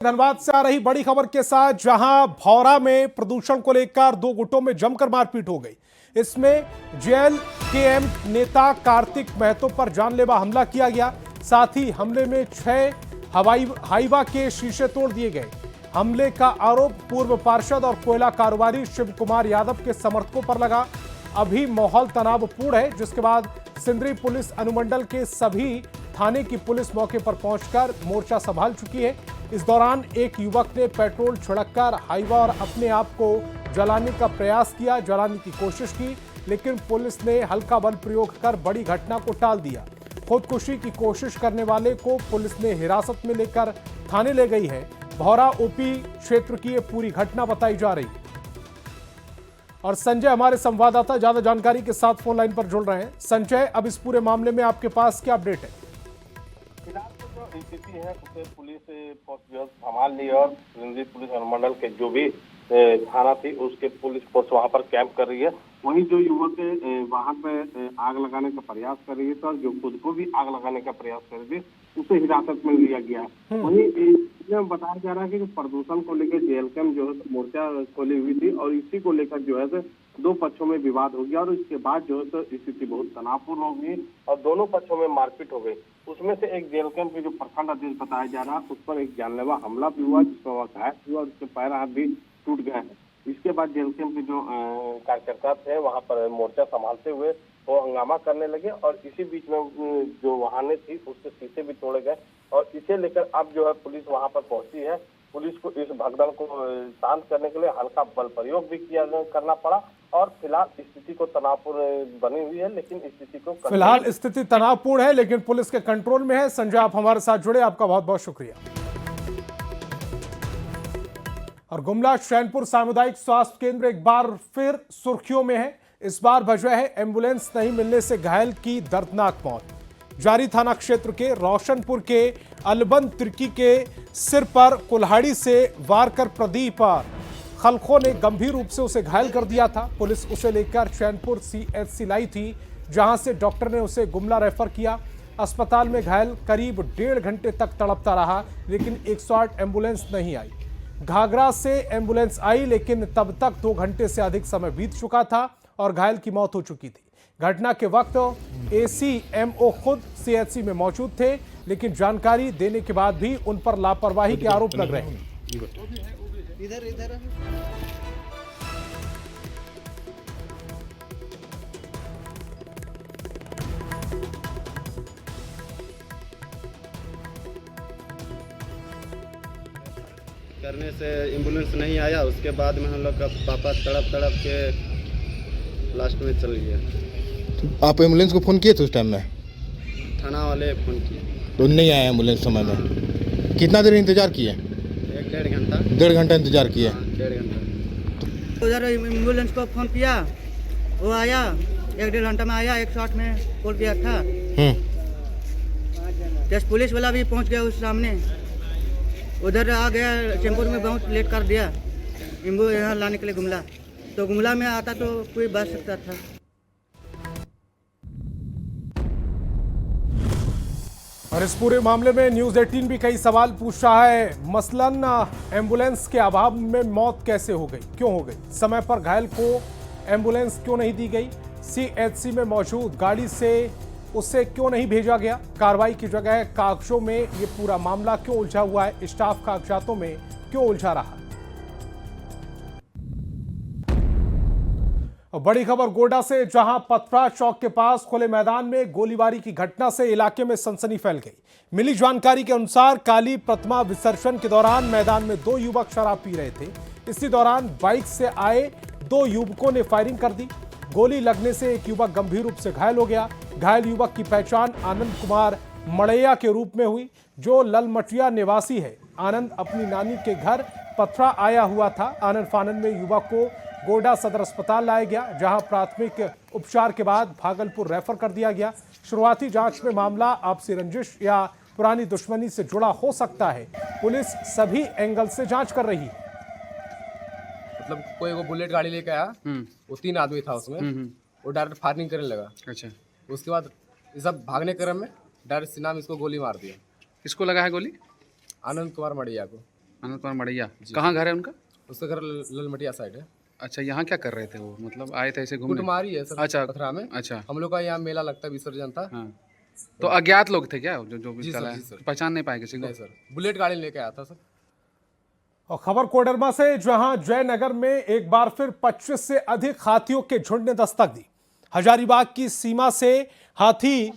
धनबाद से आ रही बड़ी खबर के साथ, जहां भौरा में प्रदूषण को लेकर दो गुटों में जमकर मारपीट हो गई। इसमें जेएलकेएम नेता कार्तिक महतो पर जानलेवा हमला किया गया। साथ ही हमले में 6 हाइवा के शीशे तोड़ दिए गए। हमले का आरोप पूर्व पार्षद और कोयला कारोबारी शिव कुमार यादव के समर्थकों पर लगा। अभी माहौल तनावपूर्ण है, जिसके बाद सिंदरी पुलिस अनुमंडल के सभी थाने की पुलिस मौके पर पहुंचकर मोर्चा संभाल चुकी है। इस दौरान एक युवक ने पेट्रोल छिड़ककर हाइवा और अपने आप को जलाने का प्रयास किया, जलाने की कोशिश की, लेकिन पुलिस ने हल्का बल प्रयोग कर बड़ी घटना को टाल दिया। खुदकुशी की कोशिश करने वाले को पुलिस ने हिरासत में लेकर थाने ले गई है। भौरा ओपी क्षेत्र की ये पूरी घटना बताई जा रही है। और संजय हमारे संवाददाता ज्यादा जानकारी के साथ फोन लाइन पर जुड़ रहे हैं। संजय, अब इस पूरे मामले में आपके पास क्या अपडेट है? फिलहाल तो जो स्थिति है उसे पुलिस फोर्स जो संभाल ली और सिंदरी पुलिस अनुमंडल के जो भी थाना थी उसके पुलिस फोर्स वहां पर कैंप कर रही है। वहीं जो युवक वहां पे आग लगाने का प्रयास कर रही है तो जो खुद को भी आग लगाने का प्रयास कर रही थी उसे हिरासत में लिया गया। वहीं इसमें बताया जा रहा है कि प्रदूषण को लेकर जेएलकेएम जो है मोर्चा खोली हुई थी और इसी को लेकर जो है दो पक्षों में विवाद हो गया और इसके बाद जो है स्थिति बहुत तनावपूर्ण हो गई और दोनों पक्षों में मारपीट हो गई। उसमें से एक जेएलकेएम के जो प्रखंड अध्यक्ष बताया जा रहा है उस पर एक जानलेवा हमला भी हुआ, जिसमें वह घायल हुआ और उसके पैर हाथ भी टूट गए हैं। इसके बाद जेएलकेएम के जो कार्यकर्ता थे वहां पर मोर्चा संभालते हुए वो हंगामा करने लगे और इसी बीच में जो वाहनें थी उसके शीशे भी तोड़े गए और इसे लेकर अब जो है पुलिस वहां पर पहुंची है। पुलिस को इस भगदड़ को शांत करने के लिए हल्का बल प्रयोग भी करना पड़ा और फिलहाल स्थिति को तनावपूर्ण बनी हुई है, लेकिन स्थिति को फिलहाल स्थिति तनावपूर्ण है लेकिन पुलिस के कंट्रोल में है। संजय, आप हमारे साथ जुड़े, आपका बहुत बहुत शुक्रिया। और गुमला चैनपुर सामुदायिक स्वास्थ्य केंद्र एक बार फिर सुर्खियों में है। इस बार वजह है एम्बुलेंस नहीं मिलने से घायल की दर्दनाक मौत। जारी थाना क्षेत्र के रोशनपुर के अलबंद तिर्की के सिर पर कुल्हाड़ी से वार कर प्रदीप खलखो ने गंभीर रूप से उसे घायल कर दिया था। पुलिस उसे लेकर चैनपुर सीएचसी लाई थी, जहां से डॉक्टर ने उसे गुमला रेफर किया। अस्पताल में घायल करीब 1.5 घंटे तक तड़पता रहा, लेकिन 108 एम्बुलेंस नहीं आई। घाघरा से एम्बुलेंस आई, लेकिन तब तक 2 घंटे से अधिक समय बीत चुका था और घायल की मौत हो चुकी थी। घटना के वक्त एसीएमओ खुद सीएचसी में मौजूद थे, लेकिन जानकारी देने के बाद भी उन पर लापरवाही के आरोप लग रहे हैं। इधर करने से एम्बुलेंस नहीं आया। उसके बाद में हम लोग का पापा तड़प के लास्ट में चल गया। आप एम्बुलेंस को फ़ोन किए थे उस टाइम में? थाना वाले फ़ोन किए तो नहीं आया एम्बुलेंस समय में। कितना देर इंतजार किए? 1-1.5 घंटा। 1.5 घंटा इंतजार किए? 1.5 घंटा। उधर एम्बुलेंस को फ़ोन किया, वो आया, 1-1.5 घंटा में आया। 108 में कॉल किया था। जैसे पुलिस वाला भी पहुंच गया उस सामने, उधर आ गया। चैनपुर में बहुत लेट कर दिया एम्बुलेंस यहाँ लाने के लिए गुमला। तो गुमला में आता तो कोई बच सकता था। और इस पूरे मामले में न्यूज़ 18 भी कई सवाल पूछ रहा है। मसलन एम्बुलेंस के अभाव में मौत कैसे हो गई, क्यों हो गई? समय पर घायल को एम्बुलेंस क्यों नहीं दी गई? सीएचसी में मौजूद गाड़ी से उसे क्यों नहीं भेजा गया? कार्रवाई की जगह कागजों में ये पूरा मामला क्यों उलझा हुआ है? स्टाफ कागजातों में क्यों उलझा रहा? और बड़ी खबर गोड्डा से, जहां पथरा चौक के पास खुले मैदान में गोलीबारी की घटना से इलाके में सनसनी फैल गई। मिली जानकारी के अनुसार काली प्रतिमा विसर्जन के दौरान मैदान में 2 युवक शराब पी रहे थे। इसी दौरान बाइक से आए 2 युवकों ने फायरिंग कर दी। गोली लगने से एक युवक गंभीर रूप से घायल हो गया। घायल युवक की पहचान आनंद कुमार मड़ैया के रूप में हुई, जो ललमटिया निवासी है। आनंद अपनी नानी के घर पथरा आया हुआ था। आनंद फानन में युवक को गोड्डा सदर अस्पताल लाया गया, जहां प्राथमिक उपचार के बाद भागलपुर रेफर कर दिया गया। शुरुआती जांच में मामला आपसी रंजिश या पुरानी दुश्मनी से जुड़ा हो सकता है। पुलिस सभी एंगल से जांच कर रही है। मतलब कोई वो बुलेट गाड़ी लेके आया, वो 3 आदमी था उसमें, वो डायरेक्ट फायरिंग करने लगा। अच्छा। उसके बाद ये सब भागने क्रम में डायरेक्ट सीना में इसको गोली मार दिया। किसको लगा है गोली? आनंद कुमार मड़ैया को। आनंद कुमार मड़ैया, कहाँ घर है उनका? उसका घर ललमटिया साइड है। अच्छा, यहाँ क्या कर रहे थे वो? मतलब आए थे ऐसे घूमने? कुटमारी है सर। अच्छा, पथरा में। अच्छा। हम लोग का यहाँ मेला लगता है, विसर्जन था। हाँ, तो अज्ञात लोग थे क्या जो भी जी चला सर, है? जी सर। पहचान नहीं पाए किसी को? नहीं सर, बुलेट गाड़ी लेके आया था सर। और खबर कोडरमा से, जहां जयनगर में एक बार फिर 25 से अधिक हाथियों के झुंड ने दस्तक दी। हजारीबाग की सीमा से हाथी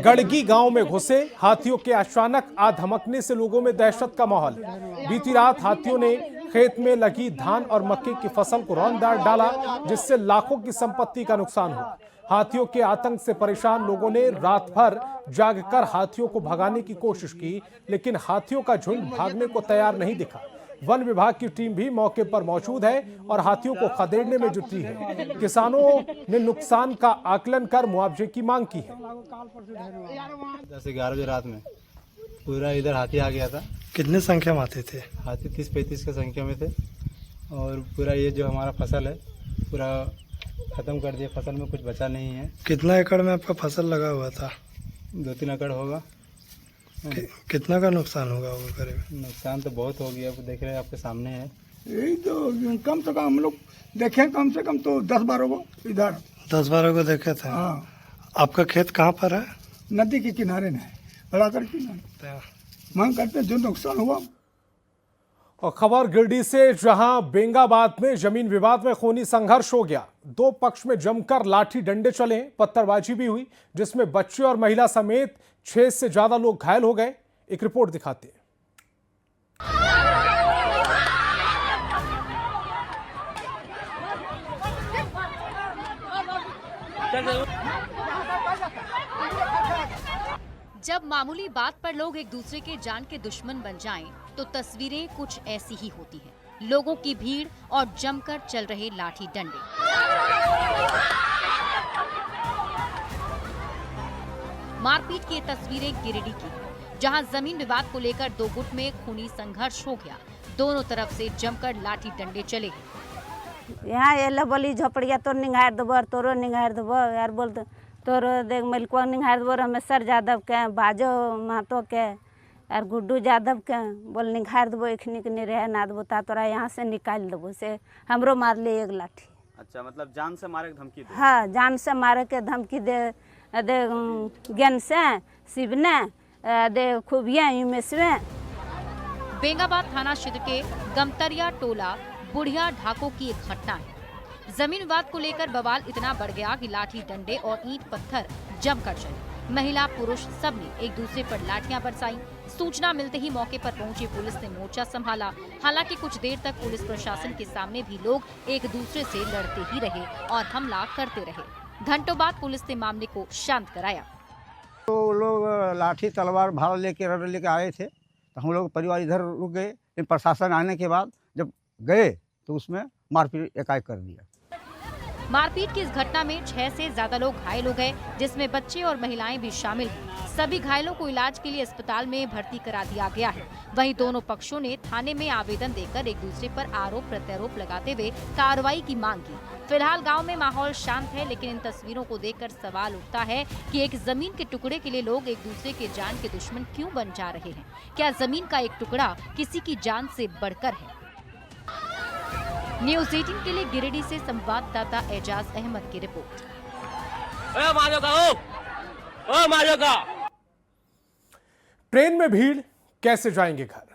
गड़गी गांव में घुसे। हाथियों के अचानक आ धमकने से लोगों में दहशत का माहौल। बीती रात हाथियों ने खेत में लगी धान और मक्के की फसल को रौंद डाला, जिससे लाखों की संपत्ति का नुकसान हुआ। हाथियों के आतंक से परेशान लोगों ने रात भर जागकर हाथियों को भगाने की कोशिश की, लेकिन हाथियों का झुंड भागने को तैयार नहीं दिखा। वन विभाग की टीम भी मौके पर मौजूद है और हाथियों को खदेड़ने में जुटी है। किसानों ने नुकसान का आकलन कर मुआवजे की मांग की है। 10-11 बजे रात में पूरा इधर हाथी आ गया था। कितने संख्या में आते थे? हाथी 30-35 की संख्या में थे और पूरा ये जो हमारा फसल है पूरा ख़त्म कर दिया। फसल में कुछ बचा नहीं है। कितना एकड़ में आपका फसल लगा हुआ था? 2-3 एकड़ होगा। कितना का नुकसान होगा वो करीब? नुकसान तो बहुत हो गया, अब देख रहे हैं आपके सामने है। यही तो कम से कम हम लोग देखें, कम से कम तो 10-12 को इधर 10-12 को देखे थे। हाँ, आपका खेत कहाँ पर है? नदी के किनारे में है, बड़ाकर किनारे। मांग करते हैं जो नुकसान हुआ। और खबर गिरडी से, जहां बेंगाबाद में जमीन विवाद में खूनी संघर्ष हो गया। दो पक्ष में जमकर लाठी डंडे चले, पत्थरबाजी भी हुई, जिसमें बच्चे और महिला समेत 6 से ज्यादा लोग घायल हो गए। एक रिपोर्ट दिखाते हैं। जब मामूली बात पर लोग एक दूसरे के जान के दुश्मन बन जाएं, तो तस्वीरें कुछ ऐसी ही होती हैं। लोगों की भीड़ और जमकर चल रहे लाठी डंडे। मारपीट की ये तस्वीरें गिरिडीह की, जहां जमीन विवाद को लेकर दो गुट में खूनी संघर्ष हो गया। दोनों तरफ से जमकर लाठी डंडे चले। यहाँ ये बोली झोपड़िया तो निगार देव, तोरो निगार देव यार, बोल तोर देख मलिकवा निहार देव, रमेश्वर यादव के, बाजो महतो के और गुड्डू यादव के, बोल निहार देव, एखनी के नहीं रहे ना देव, तोरा यहाँ से निकाल देव। से हमरो मार ले एक लाठी। अच्छा, मतलब जान से मारे के धमकी दे? हाँ, जान से मारे के धमकी दे ज्ञान से शिवने दे खूबिया उमेश में। बेंगाबाद थाना क्षेत्र के गमतरिया टोला बुढ़िया ढाकों की एक घटना है। जमीन विवाद को लेकर बवाल इतना बढ़ गया कि लाठी डंडे और ईंट पत्थर जमकर चले। महिला पुरुष सबने एक दूसरे पर लाठियां बरसाई। सूचना मिलते ही मौके पर पहुंची पुलिस ने मोर्चा संभाला। हालांकि कुछ देर तक पुलिस प्रशासन के सामने भी लोग एक दूसरे से लड़ते ही रहे और हमला करते रहे। घंटों बाद पुलिस ने मामले को शांत कराया। तो लोग लाठी तलवार भाला लेके आए थे, तो हम लोग परिवार इधर रुक गए। प्रशासन आने के बाद जब गए तो उसमें मारपीट एकाएक कर दिया। मारपीट की इस घटना में 6 से ज्यादा लोग घायल हो गए, जिसमें बच्चे और महिलाएं भी शामिल हैं। सभी घायलों को इलाज के लिए अस्पताल में भर्ती करा दिया गया है। वहीं दोनों पक्षों ने थाने में आवेदन देकर एक दूसरे पर आरोप प्रत्यारोप लगाते हुए कार्रवाई की मांग की। फिलहाल गांव में माहौल शांत है, लेकिन इन तस्वीरों को देखकर सवाल उठता है कि एक जमीन के टुकड़े के लिए लोग एक दूसरे के जान के दुश्मन क्यों बन जा रहे हैं? क्या जमीन का एक टुकड़ा किसी की जान से बढ़कर है? न्यूज़ 18 के लिए गिरिडीह से संवाददाता एजाज अहमद की रिपोर्ट। ट्रेन में भीड़, कैसे जाएंगे घर?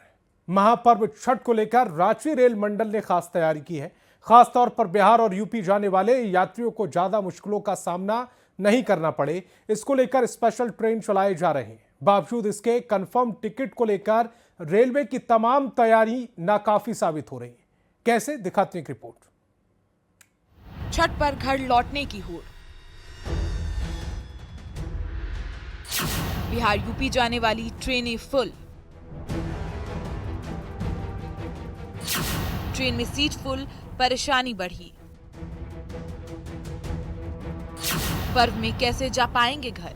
महापर्व छठ को लेकर रांची रेल मंडल ने खास तैयारी की है। खासतौर पर बिहार और यूपी जाने वाले यात्रियों को ज्यादा मुश्किलों का सामना नहीं करना पड़े, इसको लेकर स्पेशल ट्रेन चलाए जा रहे हैं। बावजूद इसके कंफर्म टिकट को लेकर रेलवे की तमाम तैयारी नाकाफी साबित हो रही है। कैसे, दिखाते हैं एक रिपोर्ट। छठ पर घर लौटने की होड़। बिहार यूपी जाने वाली ट्रेनें फुल। ट्रेन में सीट फुल, परेशानी बढ़ी। पर्व में कैसे जा पाएंगे घर?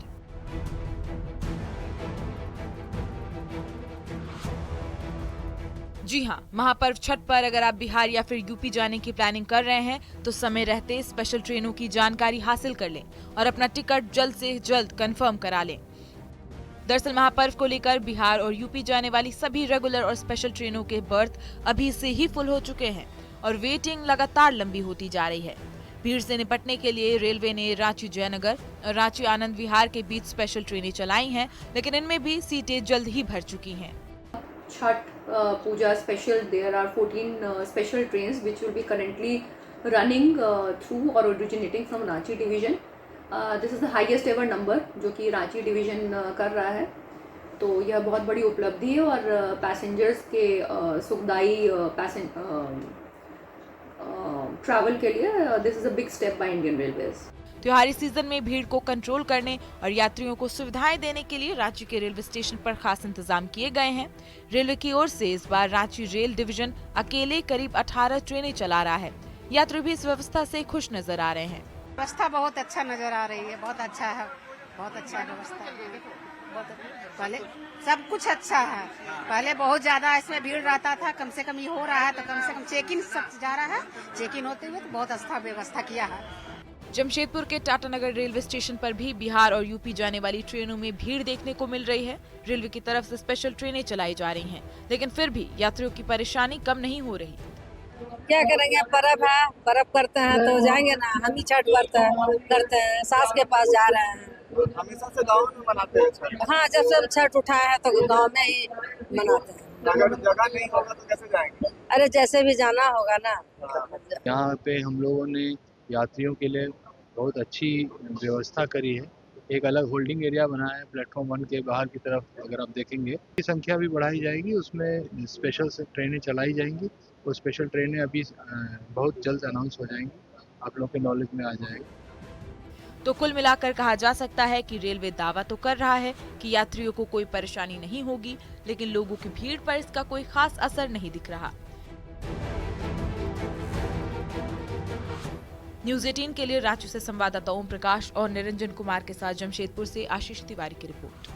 जी हां, महापर्व छठ पर अगर आप बिहार या फिर यूपी जाने की प्लानिंग कर रहे हैं तो समय रहते स्पेशल ट्रेनों की जानकारी हासिल कर लें और अपना टिकट जल्द से जल्द कंफर्म करा लें। दरअसल महापर्व को लेकर बिहार और यूपी जाने वाली सभी रेगुलर और स्पेशल ट्रेनों के बर्थ अभी से ही फुल हो चुके हैं और वेटिंग लगातार लंबी होती जा रही है। भीड़ से निपटने के लिए रेलवे ने रांची जयनगर और रांची आनंद विहार के बीच स्पेशल ट्रेनें चलाई हैं, लेकिन इनमें भी सीटें जल्द ही भर चुकी हैं। Chhat Puja special, there are 14 special trains which will be currently running through or originating from Ranchi division. This is the highest ever number जो कि रांची डिवीजन कर रहा है, तो यह बहुत बड़ी उपलब्धि है और पैसेंजर्स के सुखदायी ट्रैवल के लिए this is a big step by Indian railways. त्योहारी सीजन में भीड़ को कंट्रोल करने और यात्रियों को सुविधाएं देने के लिए रांची के रेलवे स्टेशन पर खास इंतजाम किए गए हैं। रेलवे की ओर से इस बार रांची रेल डिवीजन अकेले करीब 18 ट्रेनें चला रहा है। यात्री भी इस व्यवस्था से खुश नजर आ रहे हैं। व्यवस्था बहुत अच्छा नजर आ रही है, बहुत अच्छा है, बहुत अच्छा व्यवस्था। पहले सब कुछ अच्छा है, पहले बहुत ज्यादा इसमें भीड़ रहता था, कम से कम ये हो रहा है तो कम से कम चेक इन सब जा रहा है, चेक इन होते हुए तो बहुत अच्छा व्यवस्था किया है। जमशेदपुर के टाटानगर रेलवे स्टेशन पर भी बिहार और यूपी जाने वाली ट्रेनों में भीड़ देखने को मिल रही है। रेलवे की तरफ से स्पेशल ट्रेनें चलाई जा रही हैं, लेकिन फिर भी यात्रियों की परेशानी कम नहीं हो रही। क्या करेंगे, पर्व है, पर्व करते हैं तो जाएंगे ना, हम ही छठ करते हैं, सास के पास जा रहे हैं। हमेशा से गाँव में मनाते हैं छठ? हाँ, जब से छठ उठाए हैं तो गाँव में ही मनाते हैं। अगर जगह नहीं होगा तो कैसे जाएंगे? अरे जैसे भी जाना होगा ना। यहाँ पे हम लोगों ने यात्रियों के लिए बहुत अच्छी व्यवस्था करी है। एक अलग होल्डिंग एरिया बनाया है प्लेटफॉर्म 1 के बाहर की तरफ। अगर आप देखेंगे की संख्या भी बढ़ाई जाएगी, उसमें स्पेशल ट्रेनें चलाई जाएंगी। वो स्पेशल ट्रेनें अभी बहुत जल्द अनाउंस हो जाएंगी, आप लोगों के नॉलेज में आ जाएगी। तो कुल मिलाकर कहा जा सकता है कि रेलवे दावा तो कर रहा है कि यात्रियों को कोई परेशानी नहीं होगी, लेकिन लोगों की भीड़ पर इसका कोई खास असर नहीं दिख रहा। न्यूज़ 18 के लिए रांची से संवाददाता ओम प्रकाश और निरंजन कुमार के साथ जमशेदपुर से आशीष तिवारी की रिपोर्ट।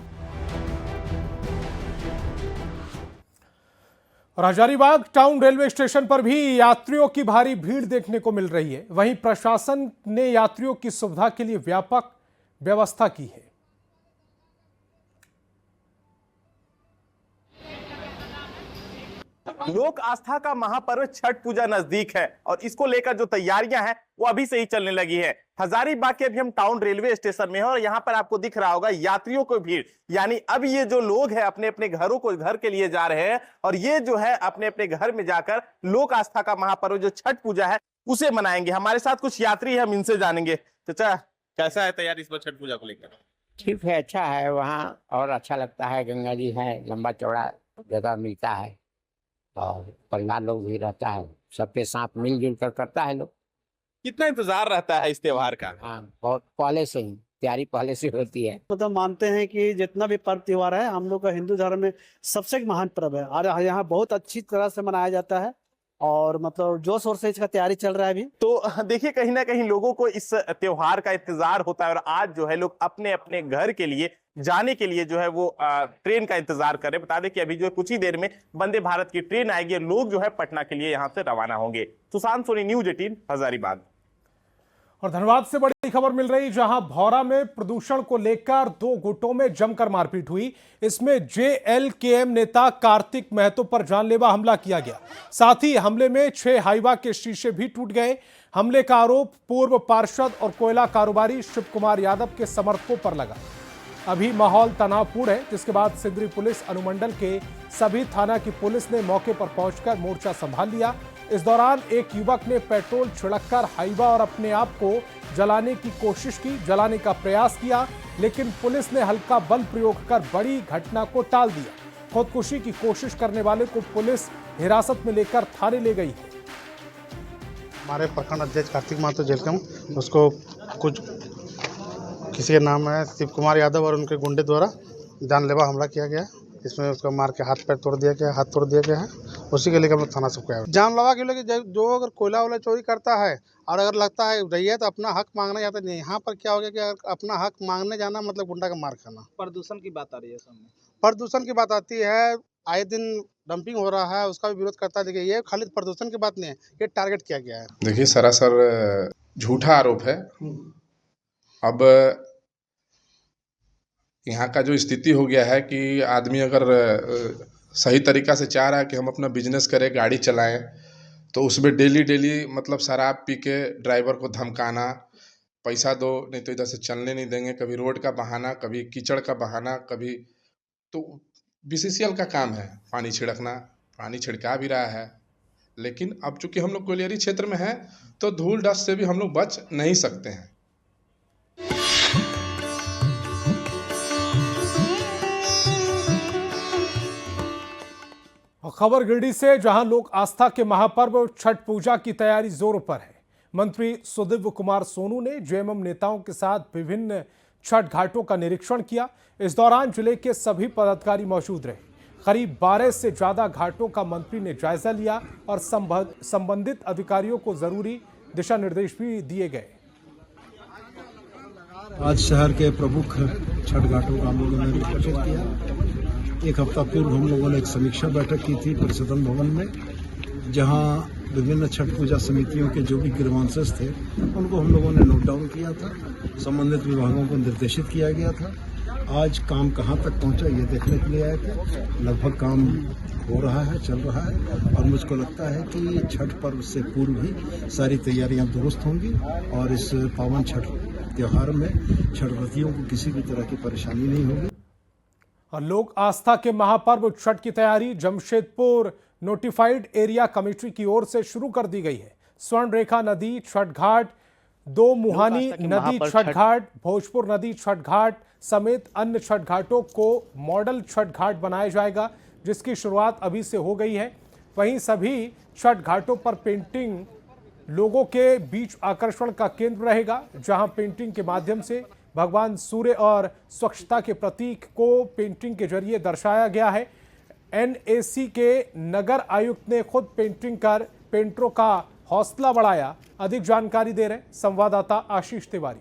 और हजारीबाग टाउन रेलवे स्टेशन पर भी यात्रियों की भारी भीड़ देखने को मिल रही है। वहीं प्रशासन ने यात्रियों की सुविधा के लिए व्यापक व्यवस्था की है। लोक आस्था का महापर्व छठ पूजा नजदीक है और इसको लेकर जो तैयारियां हैं वो अभी से ही चलने लगी है। हजारीबाग के अभी हम टाउन रेलवे स्टेशन में हैं और यहाँ पर आपको दिख रहा होगा यात्रियों को भीड़, यानी अब ये जो लोग हैं अपने अपने घरों को घर के लिए जा रहे हैं और ये जो है अपने अपने घर में जाकर लोक आस्था का महापर्व जो छठ पूजा है उसे मनाएंगे। हमारे साथ कुछ यात्री है, हम इनसे जानेंगे। चाचा, कैसा है तैयारी इस बार छठ पूजा को लेकर? ठीक है, अच्छा है वहाँ और अच्छा लगता है। गंगा जी है, लंबा चौड़ा जगह मिलता है और परिवार लोग भी रहता है, सबके साथ मिलजुल कर करता है लोग। कितना इंतजार रहता है इस त्योहार का? हाँ, बहुत पहले से ही तैयारी पहले से होती है। मतलब मानते हैं कि जितना भी पर्व त्योहार है हम लोग का हिंदू धर्म में सबसे महान पर्व है और यहाँ बहुत अच्छी तरह से मनाया जाता है और मतलब जोश और से इसका तैयारी चल रहा है अभी। तो देखिए कहीं ना कहीं लोगों को इस त्योहार का इंतजार होता है और आज जो है लोग अपने अपने घर के लिए जाने के लिए जो है वो ट्रेन का इंतजार कर रहे हैं। बता दें कि अभी जो कुछ ही देर में वंदे भारत की ट्रेन आएगी, लोग जो है पटना के लिए यहां से रवाना होंगे। सुशांत सोनी, न्यूज़ 18 हजारीबाग। और धनबाद से बड़ी खबर मिल रही, जहां भौरा में प्रदूषण को लेकर 2 गुटों में जमकर मारपीट हुई। इसमें JLKM नेता कार्तिक महतो पर जानलेवा हमला किया गया। साथ ही हमले में 6 हाइवा के शीशे भी टूट गए। हमले का आरोप पूर्व पार्षद और कोयला कारोबारी शिव कुमार यादव के समर्थकों पर लगा। अभी माहौल तनावपूर्ण है, जिसके बाद सिंदरी पुलिस अनुमंडल के सभी थाना की पुलिस ने मौके पर पहुंचकर मोर्चा संभाल लिया। इस दौरान एक युवक ने पेट्रोल छिड़ककर हाइवा और अपने आप को जलाने की कोशिश की, जलाने का प्रयास किया, लेकिन पुलिस ने हल्का बल प्रयोग कर बड़ी घटना को टाल दिया। खुदकुशी की कोशिश करने वाले को पुलिस हिरासत में लेकर थाने ले गई है। हमारे प्रखंड अध्यक्ष कार्तिक महतो JLKM, उसको कुछ किसी के नाम है शिव कुमार यादव और उनके गुंडे द्वारा जानलेवा हमला किया गया। इसमें उसका मार के हाथ पैर तोड़ दिया गया, हाथ तोड़ दिया गया है। उसी के लेकर हम लोग थाना से गए। जानलेवा के लिए जो अगर कोयला वाला चोरी करता है और अगर लगता है रही है तो अपना हक मांगने जाता नहीं। यहाँ पर क्या हो गया कि अगर अपना हक मांगने जाना मतलब गुंडा का मार खाना। प्रदूषण की बात आ रही है सामने, प्रदूषण की बात आती है, आए दिन डंपिंग हो रहा है, उसका भी विरोध करता है। देखिए ये खाली प्रदूषण की बात नहीं है, ये टारगेट किया गया है। देखिए सरासर झूठा आरोप है। अब यहाँ का जो स्थिति हो गया है कि आदमी अगर सही तरीक़ा से चाह रहा है कि हम अपना बिजनेस करें, गाड़ी चलाएं, तो उसमें डेली डेली मतलब शराब पी के ड्राइवर को धमकाना, पैसा दो नहीं तो इधर से चलने नहीं देंगे, कभी रोड का बहाना, कभी कीचड़ का बहाना, कभी तो बीसीसीएल का काम है पानी छिड़कना, पानी छिड़का भी रहा है। लेकिन अब चूंकि हम लोग कोयलियरी क्षेत्र में हैं तो धूल डस्ट से भी हम लोग बच नहीं सकते हैं। खबर गिरिडीह से, जहां लोक आस्था के महापर्व छठ पूजा की तैयारी जोरों पर है। मंत्री सुदिव्य कुमार सोनू ने जेएमएम नेताओं के साथ विभिन्न छठ घाटों का निरीक्षण किया। इस दौरान जिले के सभी पदाधिकारी मौजूद रहे। करीब 12 से ज्यादा घाटों का मंत्री ने जायजा लिया और संबंधित अधिकारियों को जरूरी दिशा निर्देश भी दिए गए। आज शहर के प्रमुख छठ घाटों का हम लोगों ने निरीक्षण किया। एक हफ्ता पूर्व हम लोगों ने एक समीक्षा बैठक की थी परिसदन भवन में, जहां विभिन्न छठ पूजा समितियों के जो भी ग्रीवांसेस थे उनको हम लोगों ने नोट डाउन किया था, संबंधित विभागों को निर्देशित किया गया था। आज काम कहां तक पहुंचा ये देखने के लिए आए थे। लगभग काम हो रहा है, चल रहा है और मुझको लगता है कि छठ पर्व से पूर्व ही सारी तैयारियां दुरुस्त होंगी और इस पावन छठ त्योहार में छठ व्रतियों को किसी भी तरह की परेशानी नहीं होगी। और लोक आस्था के महापर्व छठ की तैयारी जमशेदपुर नोटिफाइड एरिया कमेटी की ओर से शुरू कर दी गई है। स्वर्ण रेखा नदी छठ घाट, दो मुहानी नदी छठ घाट, भोजपुर नदी छठ घाट समेत अन्य छठ घाटों को मॉडल छठ घाट बनाया जाएगा, जिसकी शुरुआत अभी से हो गई है। वहीं सभी छठ घाटों पर पेंटिंग लोगों के बीच आकर्षण का केंद्र रहेगा, जहां पेंटिंग के माध्यम से भगवान सूर्य और स्वच्छता के प्रतीक को पेंटिंग के जरिए दर्शाया गया है। एनएसी के नगर आयुक्त ने खुद पेंटिंग कर पेंटरों का हौसला बढ़ाया। अधिक जानकारी दे रहे संवाददाता आशीष तिवारी।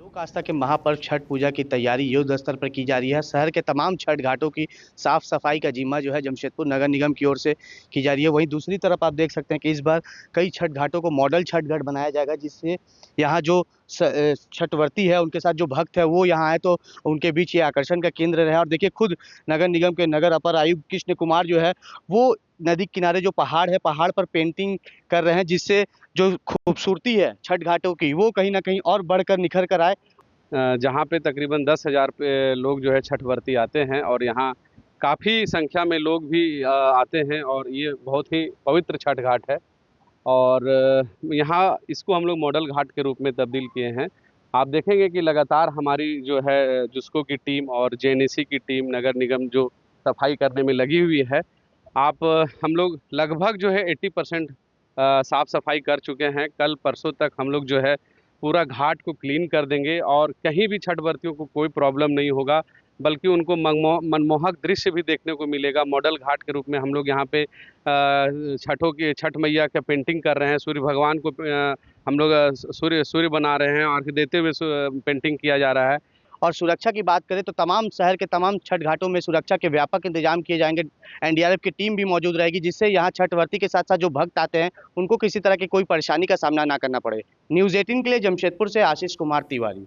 लोक आस्था के महापर्व छठ पूजा की तैयारी युद्ध स्तर पर की जा रही है। शहर के तमाम छठ घाटों की साफ सफाई का जिम्मा जो है जमशेदपुर नगर निगम की ओर से की जा रही है। वहीं दूसरी तरफ आप देख सकते हैं कि इस बार कई छठ घाटों को मॉडल छठ घाट बनाया जाएगा, जिससे यहाँ जो छठवर्ती है उनके साथ जो भक्त है वो यहाँ आए तो उनके बीच ये आकर्षण का केंद्र रहे। और देखिए खुद नगर निगम के नगर अपर आयुक्त कृष्ण कुमार जो है वो नदी किनारे जो पहाड़ है, पहाड़ पर पेंटिंग कर रहे हैं, जिससे जो खूबसूरती है छठ घाटों की वो कहीं ना कहीं और बढ़कर निखर कर आए। जहाँ पे तकरीबन 10,000 लोग जो है छठवर्ती आते हैं और यहाँ काफ़ी संख्या में लोग भी आते हैं और ये बहुत ही पवित्र छठ घाट है और यहाँ इसको हम लोग मॉडल घाट के रूप में तब्दील किए हैं। आप देखेंगे कि लगातार हमारी जो है जुस्को की टीम और जेएनएसी की टीम नगर निगम जो सफाई करने में लगी हुई है। हम लोग लगभग जो है 80% साफ़ सफाई कर चुके हैं। कल परसों तक हम लोग जो है पूरा घाट को क्लीन कर देंगे और कहीं भी छठवर्तियों को कोई प्रॉब्लम नहीं होगा, बल्कि उनको मनमोहक दृश्य भी देखने को मिलेगा। मॉडल घाट के रूप में हम लोग यहाँ पे छठ मैया का पेंटिंग कर रहे हैं। सूर्य भगवान को हम लोग सूर्य बना रहे हैं और देते हुए पेंटिंग किया जा रहा है। और सुरक्षा की बात करें तो तमाम शहर के तमाम छठ घाटों में सुरक्षा के व्यापक इंतजाम किए जाएंगे। एनडीआरएफ की टीम भी मौजूद रहेगी, जिससे यहाँ छठवर्ती के साथ साथ जो भक्त आते हैं उनको किसी तरह की कोई परेशानी का सामना ना करना पड़े। न्यूज़ 18 के लिए जमशेदपुर से आशीष कुमार तिवारी।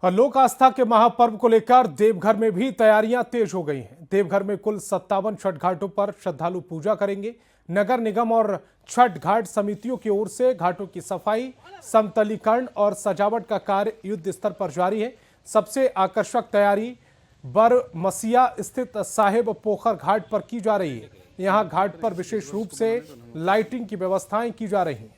और लोक आस्था के महापर्व को लेकर देवघर में भी तैयारियां तेज हो गई हैं। देवघर में कुल 57 छठ घाटों पर श्रद्धालु पूजा करेंगे। नगर निगम और छठ घाट समितियों की ओर से घाटों की सफाई, समतलीकरण और सजावट का कार्य युद्ध स्तर पर जारी है। सबसे आकर्षक तैयारी बरमसिया स्थित साहेब पोखर घाट पर की जा रही है। यहां घाट पर विशेष रूप से लाइटिंग की व्यवस्थाएं की जा रही हैं।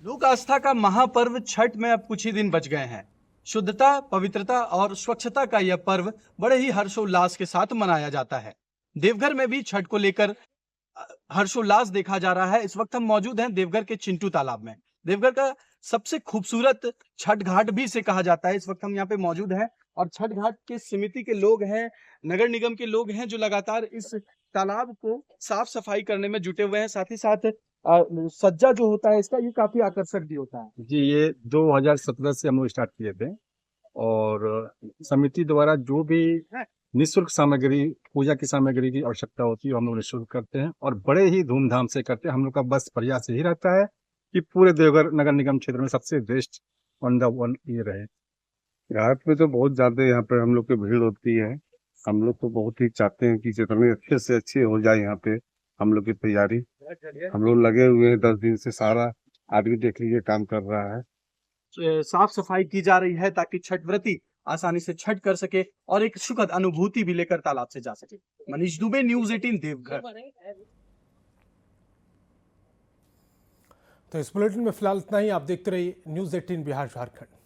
लोक आस्था का महापर्व छठ में अब कुछ ही दिन बच गए हैं। शुद्धता, पवित्रता और स्वच्छता का यह पर्व बड़े ही हर्षोल्लास के साथ मनाया जाता है। देवघर में भी छठ को लेकर हर्षोल्लास देखा जा रहा है। इस वक्त हम मौजूद हैं देवघर के चिंटू तालाब में। देवघर का सबसे खूबसूरत छठ घाट भी इसे कहा जाता है। इस वक्त हम यहाँ पे मौजूद हैं और छठ घाट के समिति के लोग हैं, नगर निगम के लोग हैं जो लगातार इस तालाब को साफ सफाई करने में जुटे हुए हैं। साथ ही साथ सज्जा जो होता है इसका ये काफी आकर्षक भी होता है। जी, ये 2017 से हम लोग स्टार्ट किए थे और समिति द्वारा जो भी निःशुल्क सामग्री, पूजा की सामग्री की आवश्यकता होती है हम लोग निःशुल्क करते हैं और बड़े ही धूमधाम से करते हैं। हम लोग का बस प्रयास यही रहता है कि पूरे देवघर नगर निगम क्षेत्र में सबसे बेस्ट 1 ये रहे। घाट पे तो बहुत ज्यादा यहाँ पे हम लोग की भीड़ होती है। हम लोग तो बहुत ही चाहते हैं कि जितनी अच्छे से अच्छी हो जाए यहाँ पे हम लोग की तैयारी। हम लोग लगे हुए हैं 10 दिन से, सारा आदमी देख लीजिए काम कर रहा है। साफ सफाई की जा रही है ताकि छठ व्रती आसानी से छठ कर सके और एक सुखद अनुभूति भी लेकर तालाब से जा सके। मनीष दुबे, न्यूज़ 18 देवघर। तो इस बुलेटिन में फिलहाल इतना ही। आप देखते रहिए न्यूज़ 18 बिहार झारखंड।